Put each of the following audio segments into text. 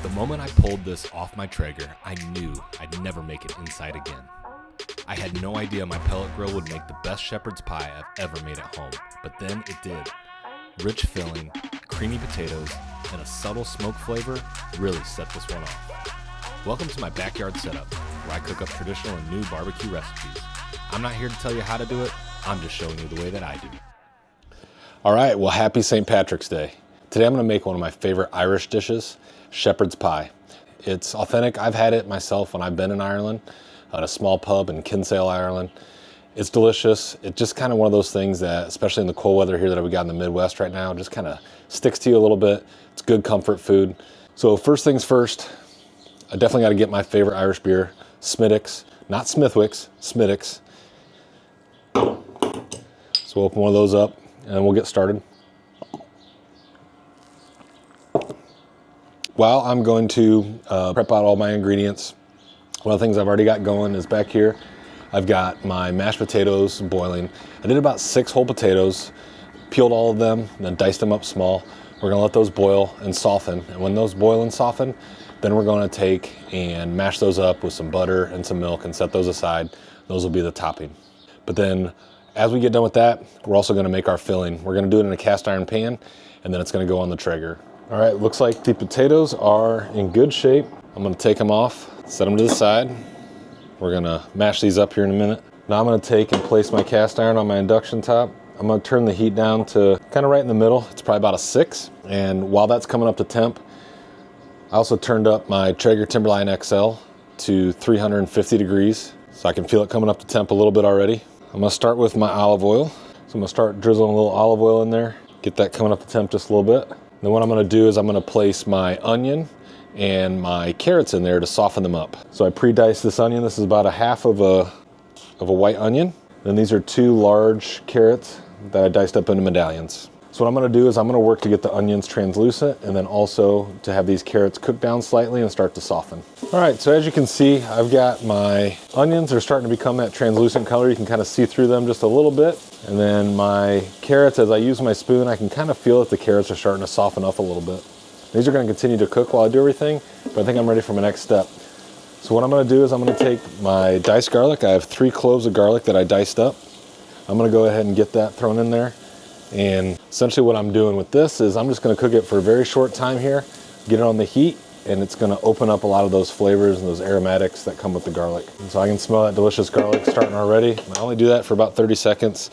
The moment I pulled this off my Traeger, I knew I'd never make it inside again. I had no idea my pellet grill would make the best shepherd's pie I've ever made at home, but then it did. Rich filling, creamy potatoes, and a subtle smoke flavor really set this one off. Welcome to my backyard setup, where I cook up traditional and new barbecue recipes. I'm not here to tell you how to do it, I'm just showing you the way that I do. All right, well, happy St. Patrick's Day. Today I'm gonna make one of my favorite Irish dishes, shepherd's pie. It's authentic. I've had it myself when I've been in Ireland, at a small pub in Kinsale, Ireland. It's delicious. It's just kind of one of those things that, especially in the cold weather here that we got in the Midwest right now, just kind of sticks to you a little bit. It's good comfort food. So first things first, I definitely got to get my favorite Irish beer, Smithwick's, not Smithwick's, Smithwick's. So we'll open one of those up and we'll get started. While I'm going to prep out all my ingredients, one of the things I've already got going is back here. I've got my mashed potatoes boiling. I did about 6 whole potatoes, peeled all of them, and then diced them up small. We're gonna let those boil and soften. And when those boil and soften, then we're gonna take and mash those up with some butter and some milk and set those aside. Those will be the topping. But then as we get done with that, we're also gonna make our filling. We're gonna do it in a cast iron pan, and then it's gonna go on the Traeger. All right, looks like the potatoes are in good shape. I'm gonna take them off, set them to the side. We're gonna mash these up here in a minute. Now I'm gonna take and place my cast iron on my induction top. I'm gonna turn the heat down to kind of right in the middle. It's probably about a 6. And while that's coming up to temp, I also turned up my Traeger Timberline XL to 350 degrees. So I can feel it coming up to temp a little bit already. I'm gonna start with my olive oil. So I'm gonna start drizzling a little olive oil in there, get that coming up to temp just a little bit. Then what I'm gonna do is I'm gonna place my onion and my carrots in there to soften them up. So I pre-diced this onion. This is about a half of a white onion. Then these are 2 large carrots that I diced up into medallions. So what I'm gonna do is I'm gonna work to get the onions translucent and then also to have these carrots cook down slightly and start to soften. All right, so as you can see, I've got my onions. They're starting to become that translucent color. You can kind of see through them just a little bit. And then my carrots, as I use my spoon, I can kind of feel that the carrots are starting to soften up a little bit. These are gonna continue to cook while I do everything, but I think I'm ready for my next step. So what I'm gonna do is I'm gonna take my diced garlic. I have 3 cloves of garlic that I diced up. I'm gonna go ahead and get that thrown in there. And essentially what I'm doing with this is I'm just gonna cook it for a very short time here, get it on the heat, and it's gonna open up a lot of those flavors and those aromatics that come with the garlic. And so I can smell that delicious garlic starting already. I only do that for about 30 seconds.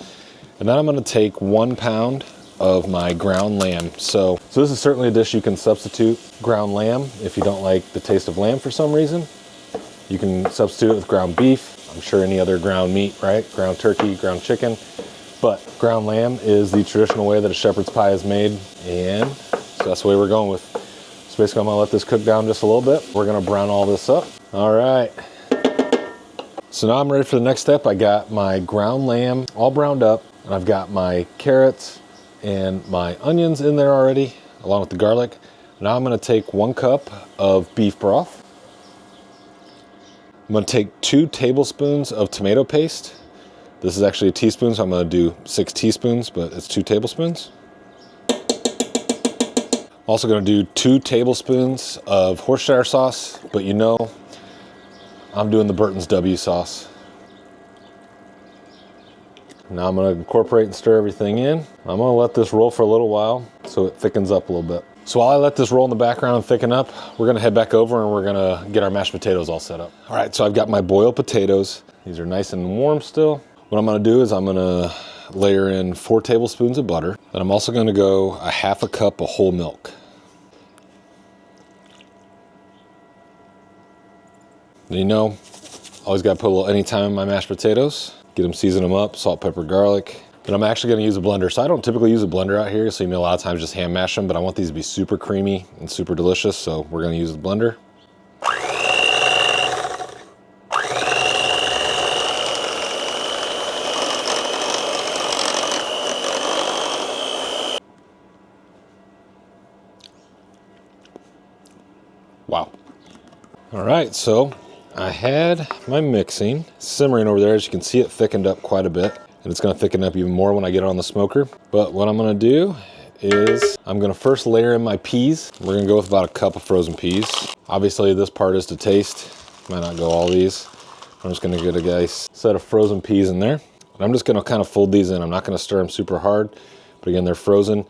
And then I'm gonna take 1 pound of my ground lamb. So this is certainly a dish you can substitute ground lamb if you don't like the taste of lamb for some reason. You can substitute it with ground beef. I'm sure any other ground meat, right? Ground turkey, ground chicken. But ground lamb is the traditional way that a shepherd's pie is made. And so that's the way we're going with. So basically I'm gonna let this cook down just a little bit. We're gonna brown all this up. All right. So now I'm ready for the next step. I got my ground lamb all browned up, and I've got my carrots and my onions in there already, along with the garlic. Now I'm gonna take 1 cup of beef broth. I'm gonna take 2 tablespoons of tomato paste. This is actually a teaspoon, so I'm gonna do 6 teaspoons, but it's 2 tablespoons. Also gonna do 2 tablespoons of Worcestershire sauce, but you know, I'm doing the Burton's W sauce. Now I'm gonna incorporate and stir everything in. I'm gonna let this roll for a little while so it thickens up a little bit. So while I let this roll in the background and thicken up, we're gonna head back over and we're gonna get our mashed potatoes all set up. All right, so I've got my boiled potatoes. These are nice and warm still. What I'm gonna do is I'm gonna layer in 4 tablespoons of butter. And I'm also gonna go a half a cup of whole milk. And you know, always gotta put a little anytime in my mashed potatoes. Get them, season them up, salt, pepper, garlic. And I'm actually gonna use a blender. So I don't typically use a blender out here, so you know a lot of times just hand mash them, but I want these to be super creamy and super delicious, so we're gonna use the blender. Wow. All right, so I had my mixing simmering over there. As you can see, it thickened up quite a bit, and it's gonna thicken up even more when I get it on the smoker. But what I'm gonna do is I'm gonna first layer in my peas. We're gonna go with about a cup of frozen peas. Obviously this part is to taste. Might not go all these. I'm just gonna get a nice set of frozen peas in there. And I'm just gonna kind of fold these in. I'm not gonna stir them super hard, but again, they're frozen.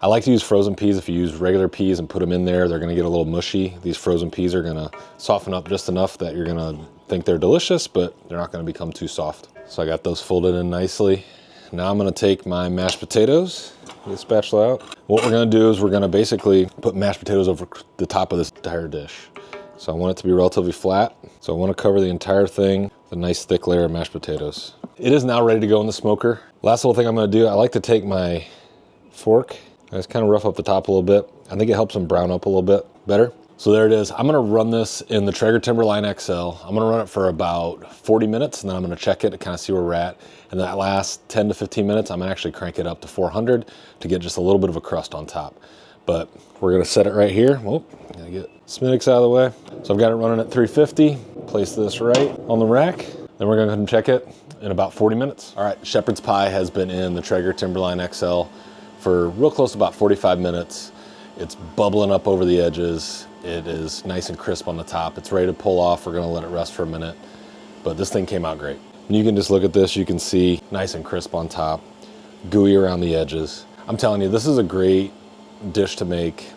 I like to use frozen peas. If you use regular peas and put them in there, they're gonna get a little mushy. These frozen peas are gonna soften up just enough that you're gonna think they're delicious, but they're not gonna become too soft. So I got those folded in nicely. Now I'm gonna take my mashed potatoes, get a spatula out. What we're gonna do is we're gonna basically put mashed potatoes over the top of this entire dish. So I want it to be relatively flat. So I wanna cover the entire thing with a nice thick layer of mashed potatoes. It is now ready to go in the smoker. Last little thing I'm gonna do, I like to take my fork, I just kind of rough up the top a little bit. I think it helps them brown up a little bit better. So there it is. I'm gonna run this in the Traeger Timberline XL. I'm gonna run it for about 40 minutes and then I'm gonna check it to kind of see where we're at. And that last 10 to 15 minutes, I'm gonna actually crank it up to 400 to get just a little bit of a crust on top. But we're gonna set it right here. Whoop, gotta get Smittix out of the way. So I've got it running at 350. Place this right on the rack. Then we're gonna go ahead and check it in about 40 minutes. All right, shepherd's pie has been in the Traeger Timberline XL for real close to about 45 minutes. It's bubbling up over the edges. It is nice and crisp on the top. It's ready to pull off. We're gonna let it rest for a minute, but this thing came out great. And you can just look at this, you can see nice and crisp on top, gooey around the edges. I'm telling you, this is a great dish to make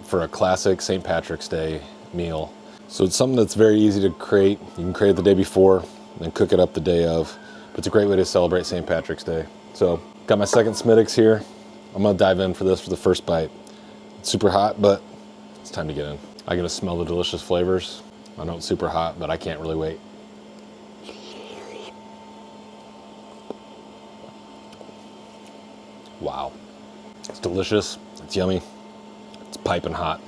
for a classic St. Patrick's Day meal. So it's something that's very easy to create. You can create it the day before and cook it up the day of, but it's a great way to celebrate St. Patrick's Day. So got my second Smittix here. I'm gonna dive in for this for the first bite. It's super hot, but it's time to get in. I get to smell the delicious flavors. I know it's super hot, but I can't really wait. Wow, it's delicious, it's yummy, it's piping hot,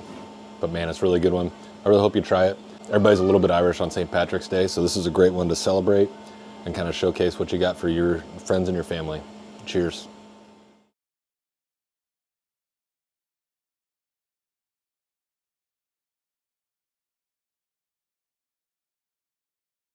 but man, it's a really good one. I really hope you try it. Everybody's a little bit Irish on St. Patrick's Day, so this is a great one to celebrate and kind of showcase what you got for your friends and your family. Cheers.